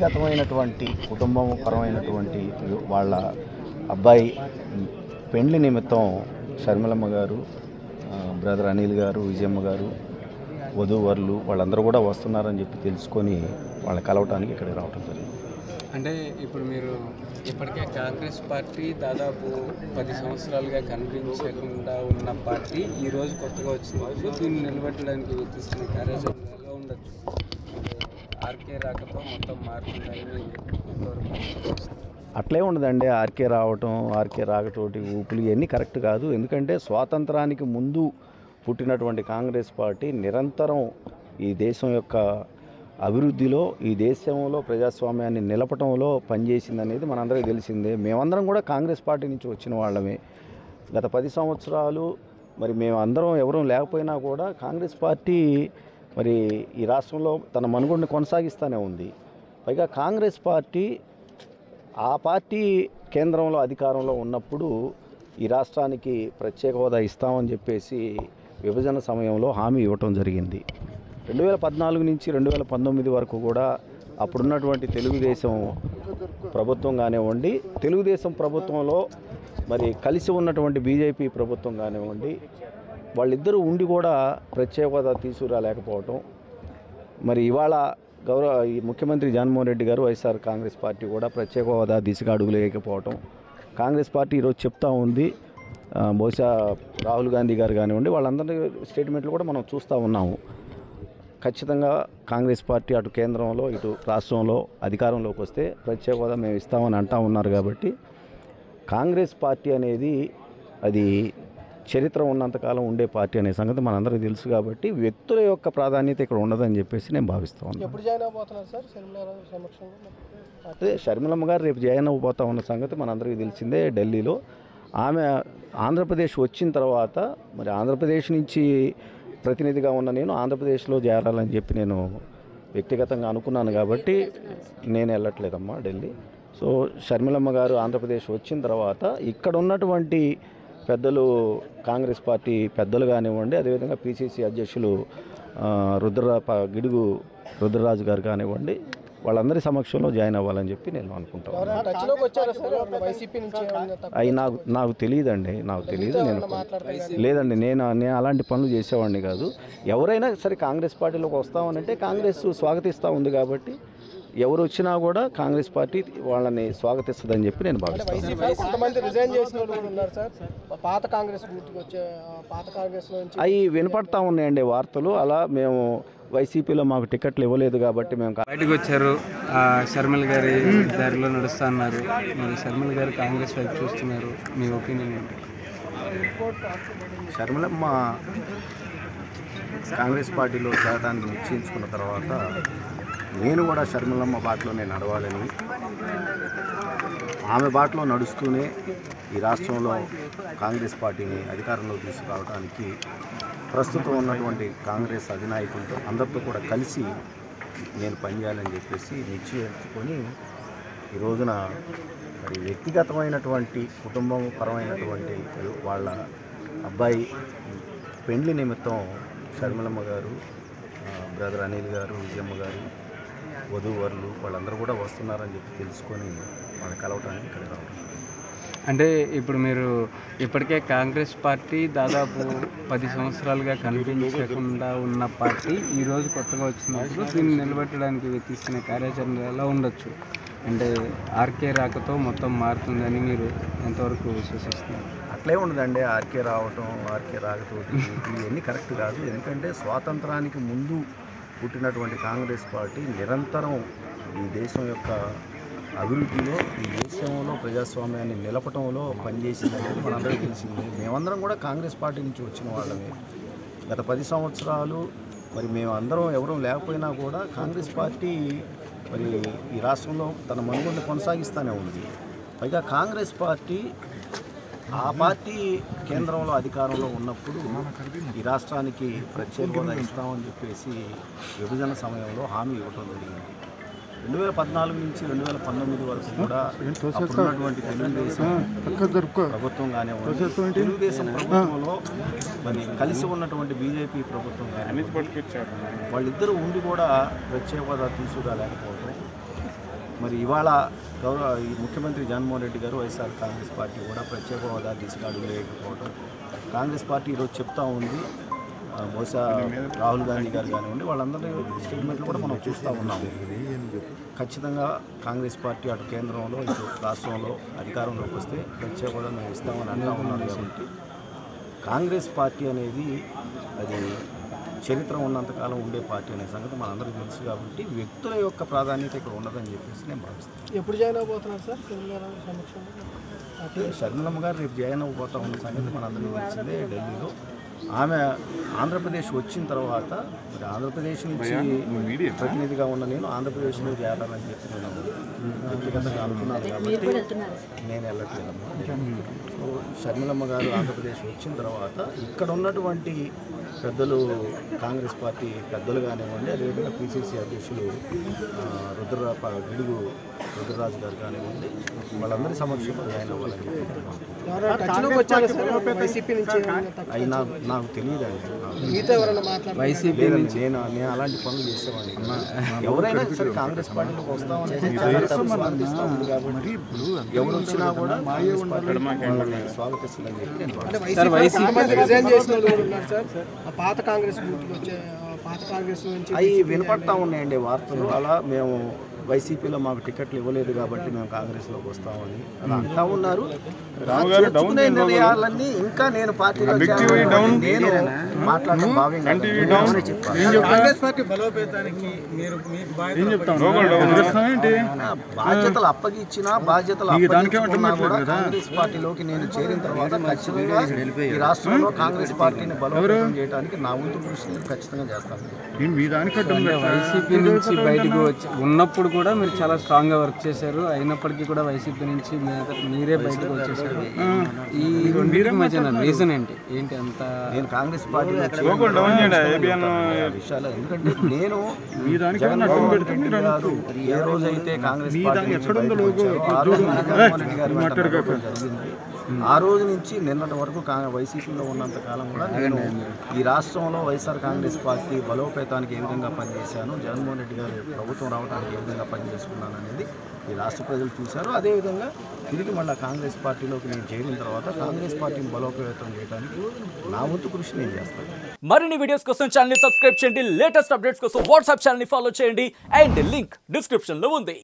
వ్యక్తిగతమైనటువంటి కుటుంబం పరమైనటువంటి వాళ్ళ అబ్బాయి పెండ్లి నిమిత్తం షర్మిలమ్మ గారు, బ్రదర్ అనిల్ గారు, విజయమ్మ గారు, వధూవరులు వాళ్ళందరూ కూడా వస్తున్నారని చెప్పి తెలుసుకొని వాళ్ళని కలవటానికి ఇక్కడికి రావడం జరిగింది. అంటే ఇప్పుడు మీరు ఇప్పటికే కాంగ్రెస్ పార్టీ దాదాపు 10 సంవత్సరాలుగా కనిపించకుండా ఉన్న పార్టీ ఈరోజు కొత్తగా వచ్చినప్పుడు దీన్ని నిలబెట్టడానికి తీసుకునే కార్యాచరణ ఎలా ఉండొచ్చు? ఆర్కే రాకతో మొత్తం మారుతుందని అట్లే ఉండదండి. ఆర్కే రావటం, ఆర్కే రాకతోటి ఊపులు ఇవన్నీ కరెక్ట్ కాదు. ఎందుకంటే స్వాతంత్రానికి ముందు పుట్టినటువంటి కాంగ్రెస్ పార్టీ నిరంతరం ఈ దేశం యొక్క అభివృద్ధిలో, ఈ దేశంలో ప్రజాస్వామ్యాన్ని నిలపటంలో పనిచేసిందనేది మనందరికీ తెలిసిందే. మేమందరం కూడా కాంగ్రెస్ పార్టీ నుంచి వచ్చిన వాళ్ళమే. గత 10 సంవత్సరాలు మరి మేమందరం ఎవరూ లేకపోయినా కూడా కాంగ్రెస్ పార్టీ మరి ఈ రాష్ట్రంలో తన మనుగడని కొనసాగిస్తూనే ఉంది. పైగా కాంగ్రెస్ పార్టీ ఆ పార్టీ కేంద్రంలో అధికారంలో ఉన్నప్పుడు ఈ రాష్ట్రానికి ప్రత్యేక హోదా ఇస్తామని చెప్పేసి విభజన సమయంలో హామీ ఇవ్వటం జరిగింది. 2014 నుంచి 2019 వరకు కూడా అప్పుడున్నటువంటి తెలుగుదేశం ప్రభుత్వం కానివ్వండి, తెలుగుదేశం ప్రభుత్వంలో మరి కలిసి ఉన్నటువంటి బీజేపీ ప్రభుత్వం కానివ్వండి, వాళ్ళిద్దరూ ఉండి కూడా ప్రత్యేక హోదా తీసుకురాలేకపోవటం, మరి ఇవాళ ఈ ముఖ్యమంత్రి జగన్మోహన్ రెడ్డి గారు, వైఎస్ఆర్ కాంగ్రెస్ పార్టీ కూడా ప్రత్యేక హోదా దిశగా అడుగులేకపోవటం కాంగ్రెస్ పార్టీ ఈరోజు చెప్తా ఉంది. బహుశా రాహుల్ గాంధీ గారు కానివ్వండి, వాళ్ళందరి స్టేట్మెంట్లు కూడా మనం చూస్తూ ఉన్నాము. ఖచ్చితంగా కాంగ్రెస్ పార్టీ అటు కేంద్రంలో ఇటు రాష్ట్రంలో అధికారంలోకి వస్తే ప్రత్యేక హోదా మేము ఇస్తామని అంటూ ఉన్నారు. కాబట్టి కాంగ్రెస్ పార్టీ అనేది అది చరిత్ర ఉన్నంతకాలం ఉండే పార్టీ అనే సంగతి మనందరికీ తెలుసు. కాబట్టి వ్యక్తుల యొక్క ప్రాధాన్యత ఇక్కడ ఉండదని చెప్పేసి నేను భావిస్తూ ఉన్నాను. అదే షర్మిలమ్మ గారు రేపు జాయిన్ అవ్వబోతా ఉన్న సంగతి మనందరికీ తెలిసిందే. ఢిల్లీలో ఆమె ఆంధ్రప్రదేశ్ వచ్చిన తర్వాత మరి ఆంధ్రప్రదేశ్ నుంచి ప్రతినిధిగా ఉన్న నేను ఆంధ్రప్రదేశ్లో చేరాలని చెప్పి నేను వ్యక్తిగతంగా అనుకున్నాను. కాబట్టి నేను వెళ్ళట్లేదమ్మా ఢిల్లీ. సో షర్మిలమ్మ గారు ఆంధ్రప్రదేశ్ వచ్చిన తర్వాత ఇక్కడ ఉన్నటువంటి పెద్దలు, కాంగ్రెస్ పార్టీ పెద్దలు కానివ్వండి, అదేవిధంగా పిసిసి అధ్యక్షులు గిడుగు రుద్రరాజు గారు కానివ్వండి, వాళ్ళందరి సమక్షంలో జాయిన్ అవ్వాలని చెప్పి నేను అనుకుంటాను. అవి నాకు తెలియదండి, నాకు తెలియదు. లేదండి, నేను అలాంటి పనులు చేసేవాడిని కాదు. ఎవరైనా సరే కాంగ్రెస్ పార్టీలోకి వస్తామనంటే కాంగ్రెస్ స్వాగతిస్తూ ఉంది. కాబట్టి ఎవరు వచ్చినా కూడా కాంగ్రెస్ పార్టీ వాళ్ళని స్వాగతిస్తుందని చెప్పి నేను భావిస్తాను. అవి వినపడతా ఉన్నాయండి వార్తలు. అలా మేము వైసీపీలో మాకు టికెట్లు ఇవ్వలేదు కాబట్టి మేము బయటకు వచ్చారు. షర్మిల గారి దారిలో నడుస్తా అన్నారు. మరి షర్మిల గారు కాంగ్రెస్ వైపు చూస్తున్నారు, మీ ఒపీనియన్ ఏంటి? షర్మిలమ్మ కాంగ్రెస్ పార్టీలో చేరడానికి నిశ్చయించుకున్న తర్వాత నేను కూడా షర్మిలమ్మ బాటలోనే నడవాలని, ఆమె బాటలో నడుస్తూనే ఈ రాష్ట్రంలో కాంగ్రెస్ పార్టీని అధికారంలో తీసుకురావడానికి ప్రస్తుతం ఉన్నటువంటి కాంగ్రెస్ అధినాయకులతో అందరితో కూడా కలిసి నేను పనిచేయాలని చెప్పేసి నిశ్చయించుకొని ఈ రోజున మరి వ్యక్తిగతమైనటువంటి కుటుంబం పరమైనటువంటి వాళ్ళ అబ్బాయి పెండ్లి నిమిత్తం షర్మిలమ్మ గారు, బ్రదర్ అనిల్ గారు, విజయమ్మ గారు, వధూవరులు వాళ్ళందరూ కూడా వస్తున్నారని చెప్పి తెలుసుకొని వాళ్ళని కలవటానికి ఇక్కడ రావడం. అంటే ఇప్పుడు మీరు ఇప్పటికే కాంగ్రెస్ పార్టీ దాదాపు 10 సంవత్సరాలుగా కనిపించకుండా ఉన్న పార్టీ ఈరోజు కొత్తగా వచ్చినప్పుడు దీన్ని నిలబెట్టడానికి తీసుకునే కార్యాచరణ ఎలా ఉండొచ్చు? అంటే ఆర్కే రాకతో మొత్తం మారుతుందని మీరు ఎంతవరకు విశ్వసిస్తున్నారు? అట్లే ఉండదండి. ఆర్కే రావటం, ఆర్కే రాకతోటి ఇవన్నీ కరెక్ట్ కాదు. ఎందుకంటే స్వాతంత్రానికి ముందు పుట్టినటువంటి కాంగ్రెస్ పార్టీ నిరంతరం ఈ దేశం యొక్క అభివృద్ధిలో, ఈ దేశంలో ప్రజాస్వామ్యాన్ని నిలపటంలో పనిచేసిందనేది మనందరికీ తెలిసిందే. మేమందరం కూడా కాంగ్రెస్ పార్టీ నుంచి వచ్చిన వాళ్ళమే. గత 10 సంవత్సరాలు మరి మేమందరం ఎవరూ లేకపోయినా కూడా కాంగ్రెస్ పార్టీ మరి ఈ రాష్ట్రంలో తన మనుగడని కొనసాగిస్తూనే ఉంది. పైగా కాంగ్రెస్ పార్టీ ఆ పార్టీ కేంద్రంలో అధికారంలో ఉన్నప్పుడు ఈ రాష్ట్రానికి ప్రత్యేక హోదా ఇస్తామని చెప్పేసి విభజన సమయంలో హామీ ఇవ్వటం జరిగింది. 2014 నుంచి 2019 వరకు కూడా అప్పుడున్నటువంటి తెలుగుదేశం ప్రభుత్వం కానివ్వండి, తెలుగుదేశం ప్రభుత్వంలో మరి కలిసి ఉన్నటువంటి బీజేపీ ప్రభుత్వం కానివ్వండి, వాళ్ళిద్దరూ ఉండి కూడా ప్రత్యేక హోదా తీసుకురాలేకపోవడం, మరి ఇవాళ ఈ ముఖ్యమంత్రి జగన్మోహన్ రెడ్డి గారు వైఎస్ఆర్ కాంగ్రెస్ పార్టీ కూడా ప్రత్యేక హోదా దిశగా అడుగు వేయకపోవడం, కాంగ్రెస్ పార్టీ ఈరోజు చెప్తా ఉంది. బహుశా రాహుల్ గాంధీ గారు కానివ్వండి, వాళ్ళందరి స్టేట్మెంట్లు కూడా మనం చూస్తూ ఉన్నాము. ఖచ్చితంగా కాంగ్రెస్ పార్టీ అటు కేంద్రంలో ఇటు రాష్ట్రంలో అధికారంలోకి వస్తే ప్రత్యేక హోదా మేము ఇస్తామని అంటూ ఉన్నారు. కాబట్టి కాంగ్రెస్ పార్టీ అనేది అది చరిత్ర ఉన్నంతకాలం ఉండే పార్టీ అనే సంగతి మనందరికీ తెలుసు. కాబట్టి వ్యక్తుల యొక్క ప్రాధాన్యత ఇక్కడ ఉండదని చెప్పేసి నేను భావిస్తాను. ఎప్పుడు జాయిన్ అవబోతున్నారు సార్? షర్మిలమ్మ గారు రేపు జాయిన్ అవ్వబోతా ఉన్న సంగతి మనందరికీ తెలిసిందే. ఢిల్లీలో ఆమె ఆంధ్రప్రదేశ్ వచ్చిన తర్వాత మరి ఆంధ్రప్రదేశ్ నుంచి ప్రతినిధిగా ఉన్న నేను ఆంధ్రప్రదేశ్లో చేరాలని చెప్పి నేను వ్యక్తిగతంగా అనుకున్నాను. కాబట్టి నేను వెళ్ళట్లేదమ్మా. సో షర్మిలమ్మ గారు ఆంధ్రప్రదేశ్ వచ్చిన తర్వాత ఇక్కడ ఉన్నటువంటి పెద్దలు, కాంగ్రెస్ పార్టీ పెద్దలు కానివ్వండి, అదేవిధంగా పిసిసి అధ్యక్షులు గిడుగు రుద్రరాజు గారు కానివ్వండి, వాళ్ళందరి సమక్షంలో జాయిన్ అవ్వాలని అవి నాకు తెలియదండి. వైసీపీ నేను అలాంటి పనులు చేసేవాడిని. ఎవరైనా సరే కాంగ్రెస్ పార్టీలోకి వస్తామని స్వాగతిస్తుంది. కాబట్టి ఎవరు వచ్చినా కూడా స్వాగతిస్తుందని చెప్పి పాత కాంగ్రెస్ నుంచి అవి వినపడతా ఉన్నాయండి వార్తలు. అలా మేము వైసీపీలో మాకు టికెట్లు ఇవ్వలేదు కాబట్టి మేము కాంగ్రెస్లోకి వస్తామని అలా అంటా ఉన్నారు. తెచ్చుకునే నిర్ణయాలన్నీ ఇంకా నేను పార్టీలో నేను మాట్లాడడం భావ్యంగా బాధ్యతలు అప్పగించినా బాధ్యతలు అప్పగించుకున్నా కూడా కాంగ్రెస్ పార్టీలోకి నేను చేరిన తర్వాత ఖచ్చితంగా ఈ రాష్ట్రంలో కాంగ్రెస్ పార్టీని బలోపేతం చేయడానికి నా వంతు కృషి ఖచ్చితంగా చేస్తాను. వైసీపీ నుంచి బయటకు వచ్చి ఉన్నప్పుడు కూడా మీరు చాలా స్ట్రాంగ్గా వర్క్ చేశారు. అయినప్పటికీ కూడా వైసీపీ నుంచి మీరే బయటకు వచ్చేసారు. ఈ రెండింటికి మధ్య రీజన్ ఏంటి అంత? నేను కాంగ్రెస్ పార్టీలో విషయాలు ఎందుకంటే నేను జగన్మోహన్ రెడ్డి గారు ఏ రోజైతే కాంగ్రెస్ పార్టీ ఆ రోజు జగన్మోహన్ రెడ్డి గారు జరిగింది. ఆ రోజు నుంచి నిన్నటి వరకు వైసీపీలో ఉన్నంత కాలం కూడా నేను ఈ రాష్ట్రంలో వైఎస్ఆర్ కాంగ్రెస్ పార్టీ బలోపేతానికి ఏ విధంగా పనిచేశాను, జగన్మోహన్ రెడ్డి గారు ప్రభుత్వం రావడానికి ఏ విధంగా పనిచేసుకున్నాను అనేది ఈ రాష్ట్ర ప్రజలు చూశారు. అదేవిధంగా తిరిగి మళ్ళీ కాంగ్రెస్ పార్టీలోకి నేను చేరిన తర్వాత కాంగ్రెస్ పార్టీని బలోపేతం చేయడానికి నా వంతు కృషి నేను చేస్తాను. మరిన్ని వీడియోస్ కోసం ఛానల్ ని సబ్స్క్రైబ్ చేయండి. లేటెస్ట్ అప్డేట్స్ కోసం వాట్సాప్ ఛానల్ ని ఫాలో చేయండి. అండ్ లింక్ డిస్క్రిప్షన్ లో ఉంది.